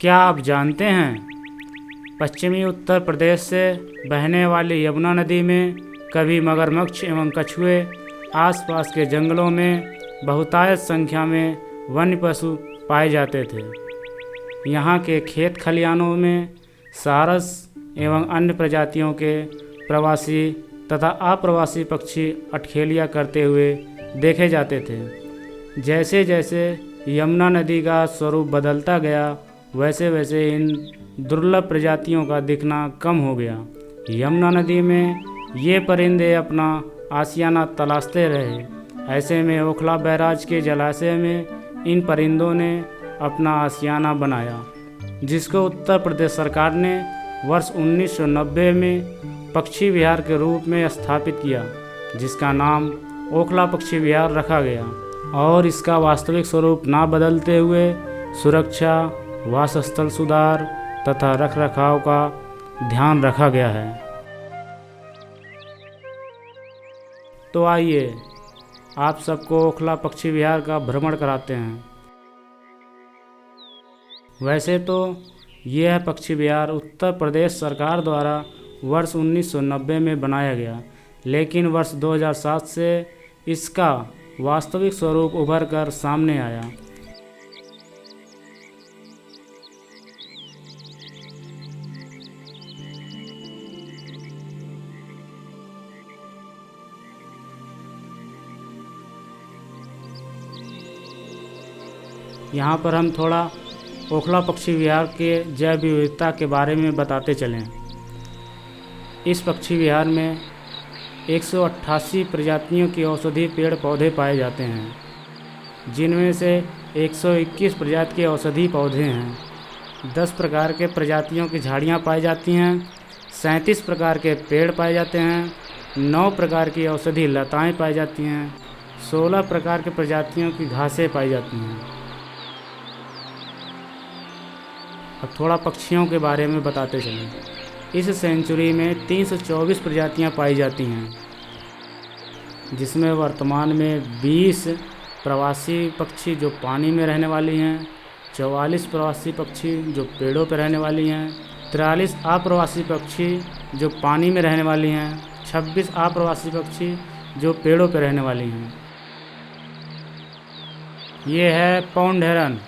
क्या आप जानते हैं, पश्चिमी उत्तर प्रदेश से बहने वाली यमुना नदी में कभी मगरमच्छ एवं कछुए, आसपास के जंगलों में बहुतायत संख्या में वन्य पशु पाए जाते थे। यहाँ के खेत खलिहानों में सारस एवं अन्य प्रजातियों के प्रवासी तथा अप्रवासी पक्षी अठखेलियाँ करते हुए देखे जाते थे। जैसे जैसे यमुना नदी का स्वरूप बदलता गया, वैसे वैसे इन दुर्लभ प्रजातियों का दिखना कम हो गया। यमुना नदी में ये परिंदे अपना आशियाना तलाशते रहे। ऐसे में ओखला बैराज के जलाशय में इन परिंदों ने अपना आशियाना बनाया, जिसको उत्तर प्रदेश सरकार ने वर्ष 1990 में पक्षी विहार के रूप में स्थापित किया, जिसका नाम ओखला पक्षी विहार रखा गया और इसका वास्तविक स्वरूप ना बदलते हुए सुरक्षा, वासस्थल सुधार तथा रखरखाव का ध्यान रखा गया है। तो आइए आप सबको ओखला पक्षी विहार का भ्रमण कराते हैं। वैसे तो यह पक्षी विहार उत्तर प्रदेश सरकार द्वारा वर्ष 1990 में बनाया गया, लेकिन वर्ष 2007 से इसका वास्तविक स्वरूप उभर कर सामने आया। यहाँ पर हम थोड़ा ओखला पक्षी विहार के जैव विविधता के बारे में बताते चलें। इस पक्षी विहार में 188 प्रजातियों की औषधीय पेड़ पौधे पाए जाते हैं, जिनमें से 121 प्रजाति के औषधीय पौधे हैं। 10 प्रकार के प्रजातियों की झाड़ियाँ पाई जाती हैं। 37 प्रकार के पेड़ पाए जाते हैं। 9 प्रकार की औषधीय लताएँ पाई जाती हैं। 16 प्रकार के प्रजातियों की घासें पाई जाती हैं। अब थोड़ा पक्षियों के बारे में बताते चलें। इस सेंचुरी में 324 प्रजातियां पाई जाती हैं, जिसमें वर्तमान में 20 प्रवासी पक्षी जो पानी में रहने वाली हैं, 44 प्रवासी पक्षी जो पेड़ों पर रहने वाली हैं, 43 अप्रवासी पक्षी जो पानी में रहने वाली हैं, 26 अप्रवासी पक्षी जो पेड़ों पर रहने वाली हैं। ये है पौंड हेरन।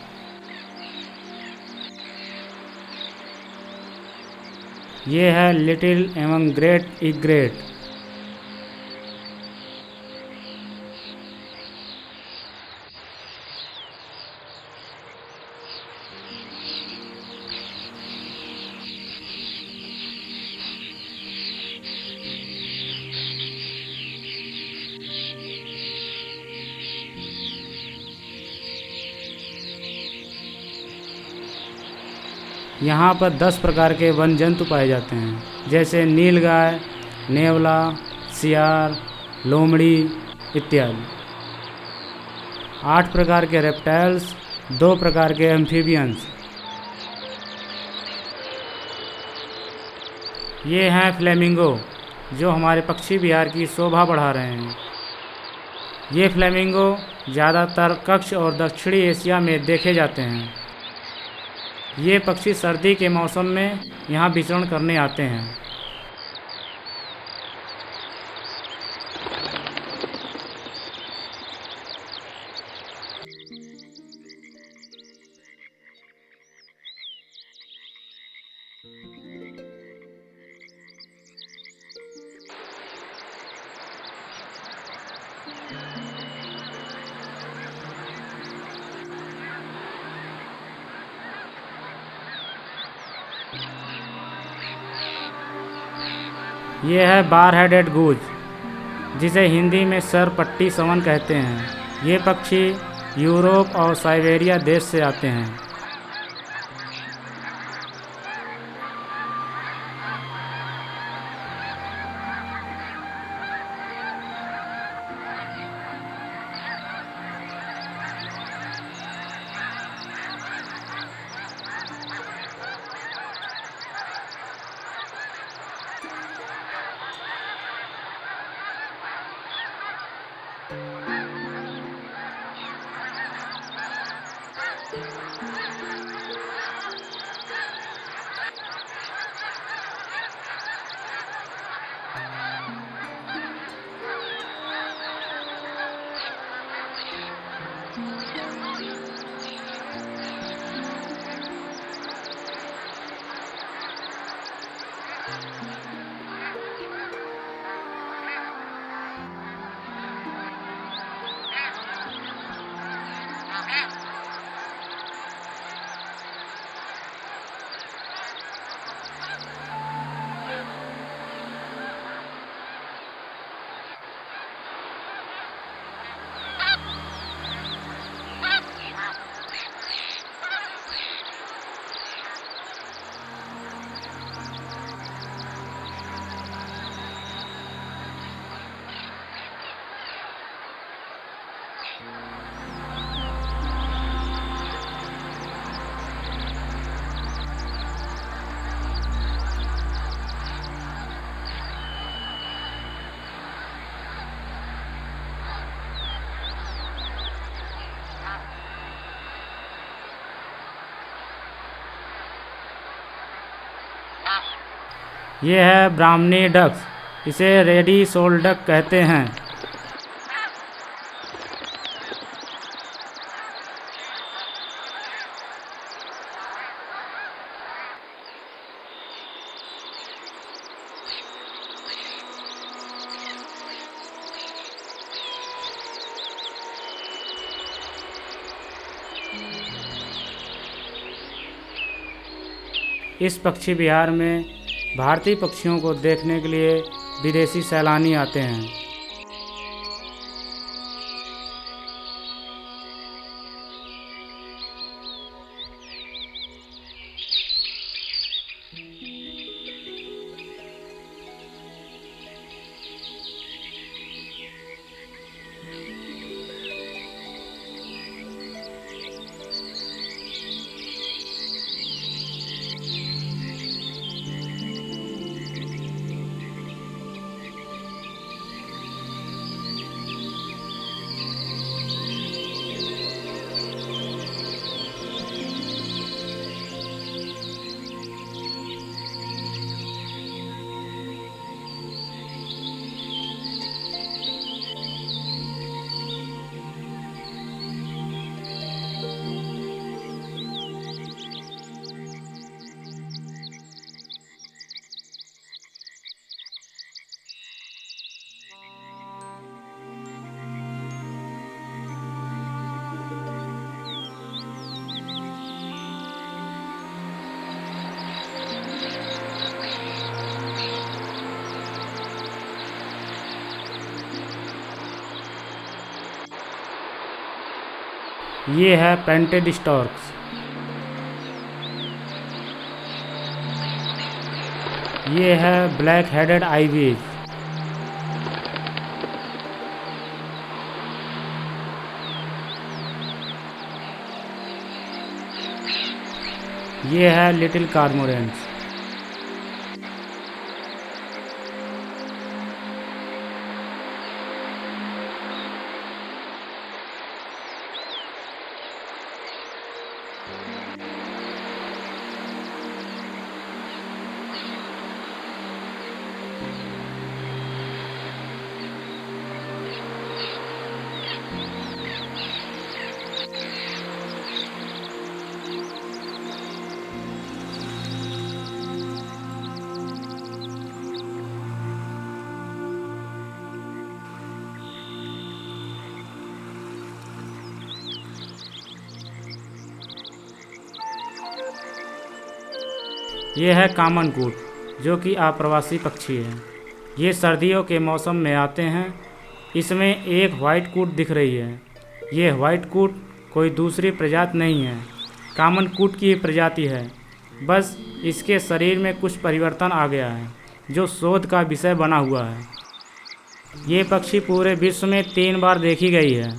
ये है लिटिल एवं ग्रेट इग्रेट। यहाँ पर 10 प्रकार के वन जंतु पाए जाते हैं, जैसे नीलगाय, नेवला, सियार, लोमड़ी इत्यादि। 8 प्रकार के रेप्टाइल्स, 2 प्रकार के एम्फीबियंस। ये हैं फ्लेमिंगो, जो हमारे पक्षी विहार की शोभा बढ़ा रहे हैं। ये फ्लेमिंगो ज़्यादातर कक्ष और दक्षिणी एशिया में देखे जाते हैं। ये पक्षी सर्दी के मौसम में यहाँ विचरण करने आते हैं। ये है बार हेडेड गूज, जिसे हिंदी में सरपट्टी सवन कहते हैं। ये पक्षी यूरोप और साइबेरिया देश से आते हैं। ये है ब्राह्मणी डक्स, इसे रेडी सोल डक कहते हैं। इस पक्षी विहार में भारतीय पक्षियों को देखने के लिए विदेशी सैलानी आते हैं। ये है पेंटेड स्टॉर्क्स। ये है ब्लैक हेडेड आइवीज। ये है लिटिल कार्मोरेंट्स। ये है कामन कूट, जो कि आप्रवासी पक्षी है। ये सर्दियों के मौसम में आते हैं। इसमें एक वाइट कूट दिख रही है। ये वाइट कूट कोई दूसरी प्रजाति नहीं है, कामन कूट की ही प्रजाति है। बस इसके शरीर में कुछ परिवर्तन आ गया है, जो शोध का विषय बना हुआ है। ये पक्षी पूरे विश्व में 3 बार देखी गई है।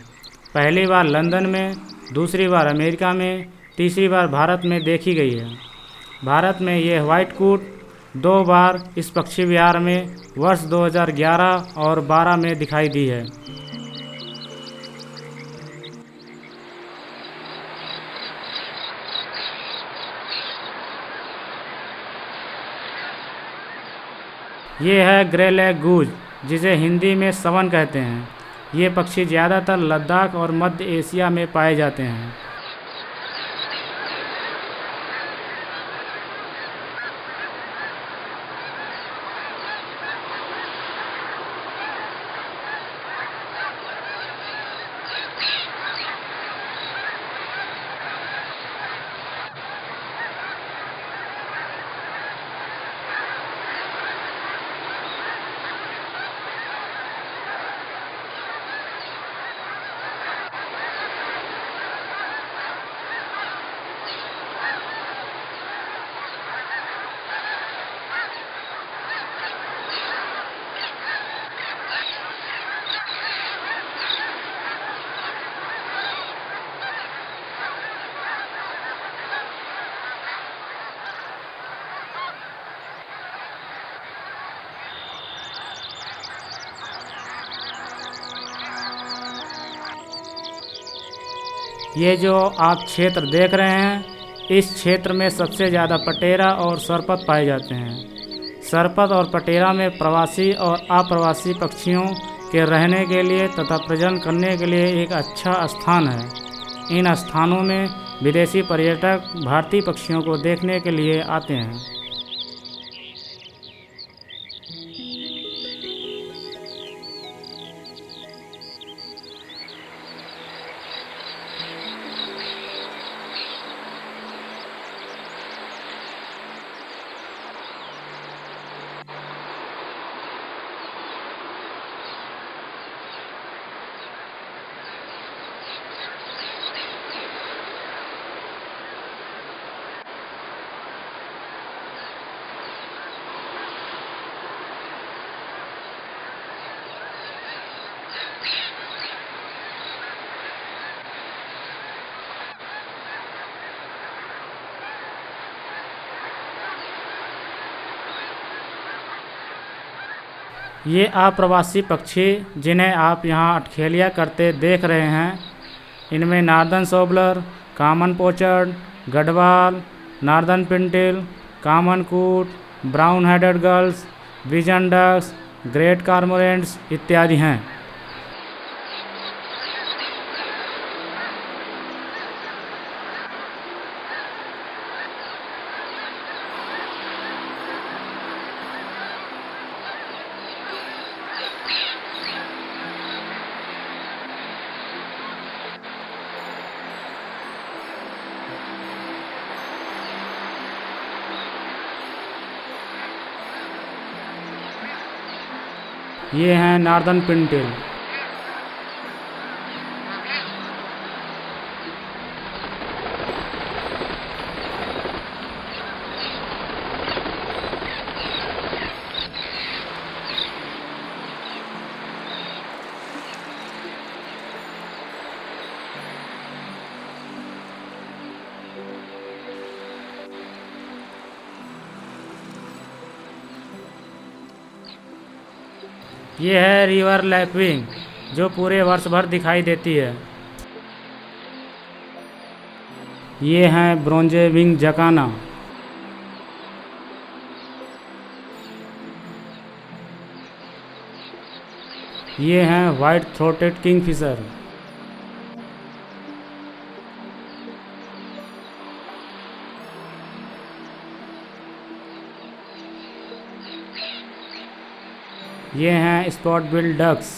पहली बार लंदन में, दूसरी बार अमेरिका में, तीसरी बार भारत में देखी गई है। भारत में यह वाइट कूट 2 बार इस पक्षी विहार में वर्ष 2011 और 12 में दिखाई दी है। ये है ग्रे लेग गूज, जिसे हिंदी में सवन कहते हैं। ये पक्षी ज़्यादातर लद्दाख और मध्य एशिया में पाए जाते हैं। ये जो आप क्षेत्र देख रहे हैं, इस क्षेत्र में सबसे ज़्यादा पटेरा और सरपत पाए जाते हैं। सरपत और पटेरा में प्रवासी और अप्रवासी पक्षियों के रहने के लिए तथा प्रजनन करने के लिए एक अच्छा स्थान है। इन स्थानों में विदेशी पर्यटक भारतीय पक्षियों को देखने के लिए आते हैं। ये अप्रवासी पक्षी जिन्हें आप यहाँ अठखेलिया करते देख रहे हैं, इनमें northern shoveler, common pochard, gadwall, northern pintail, common coot, brown headed gulls, wigeon ducks, great cormorants इत्यादि हैं। ये हैं नार्दर्न पिंटिल। ये है रिवर लैपविंग, जो पूरे वर्ष भर दिखाई देती है। ये हैं ब्रोंजे विंग जकाना। ये हैं वाइट थ्रोटेड किंगफिशर। ये हैं स्पॉट बिल डक्स।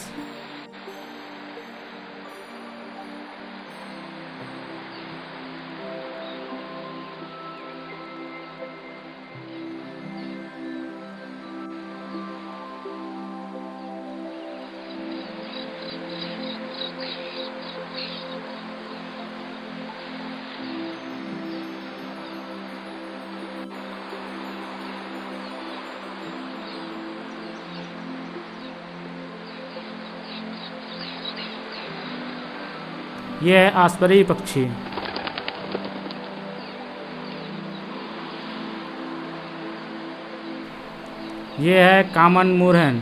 ये है आस्परी पक्षी। ये है कॉमन मूरहन,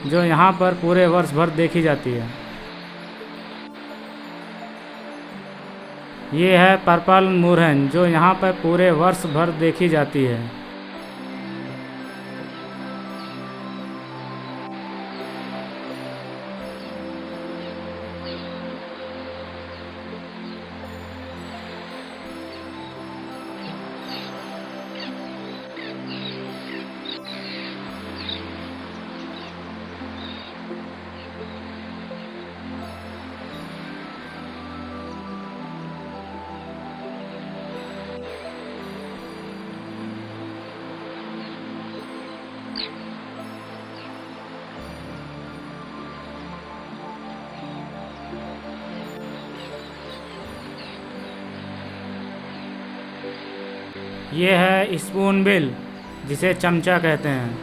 जो यहाँ पर पूरे वर्ष भर देखी जाती है। ये है पर्पल मूरहन, जो यहाँ पर पूरे वर्ष भर देखी जाती है। ये है स्पून बिल, जिसे चमचा कहते हैं।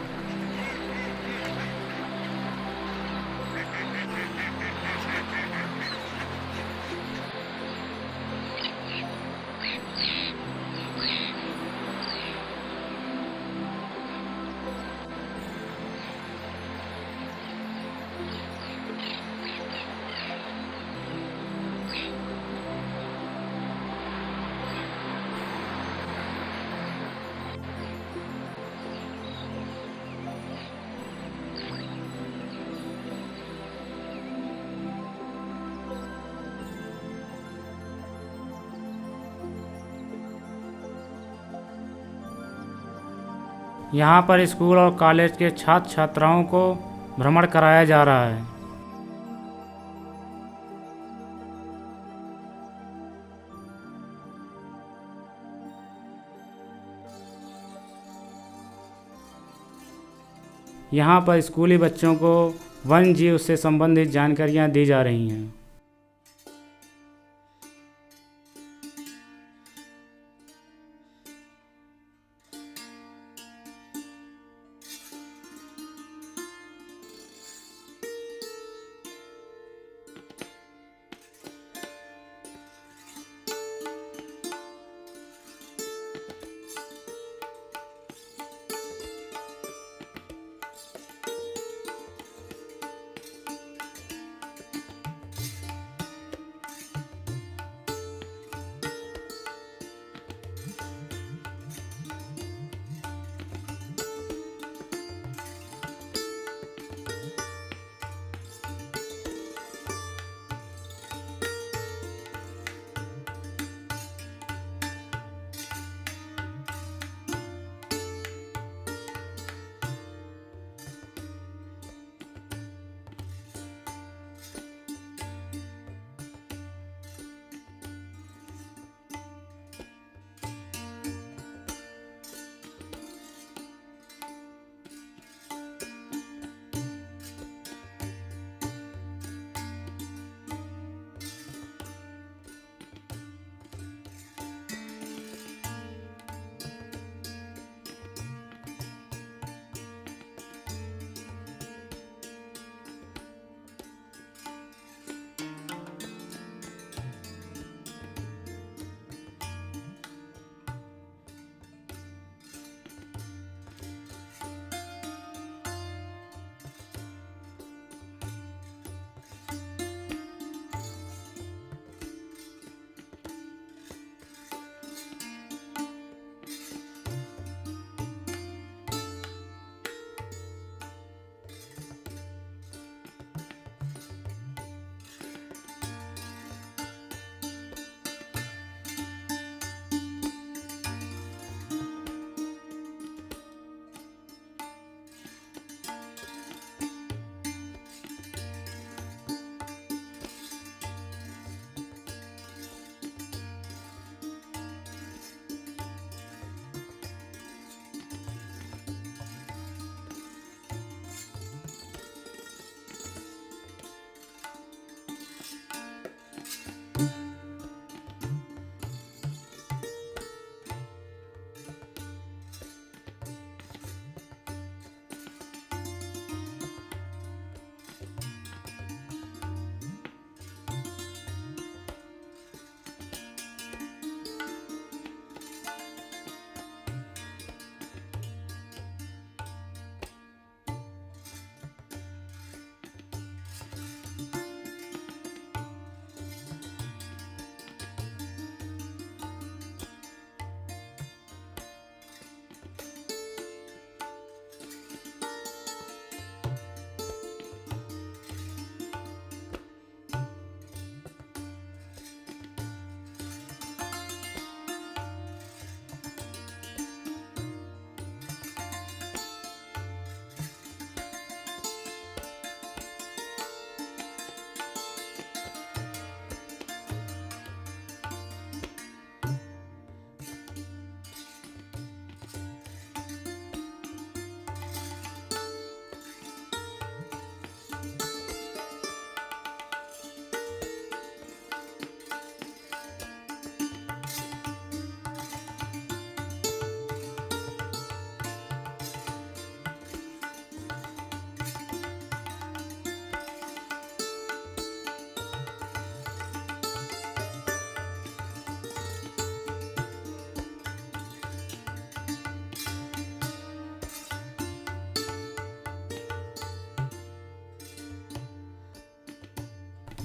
यहाँ पर स्कूल और कॉलेज के छात्र छात्राओं को भ्रमण कराया जा रहा है। यहाँ पर स्कूली बच्चों को वन्य जीव से संबंधित जानकारियाँ दी जा रही हैं।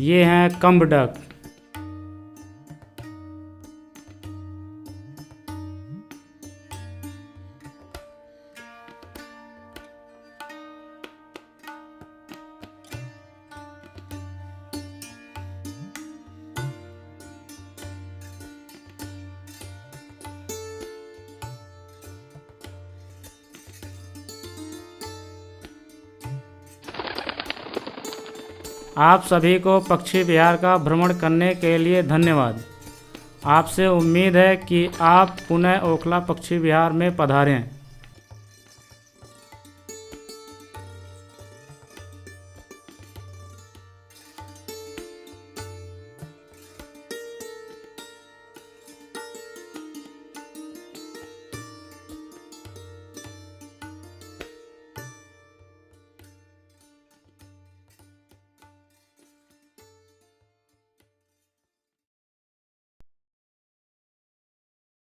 ये हैं कम्बडक। आप सभी को पक्षी विहार का भ्रमण करने के लिए धन्यवाद। आपसे उम्मीद है कि आप पुनः ओखला पक्षी विहार में पधारें।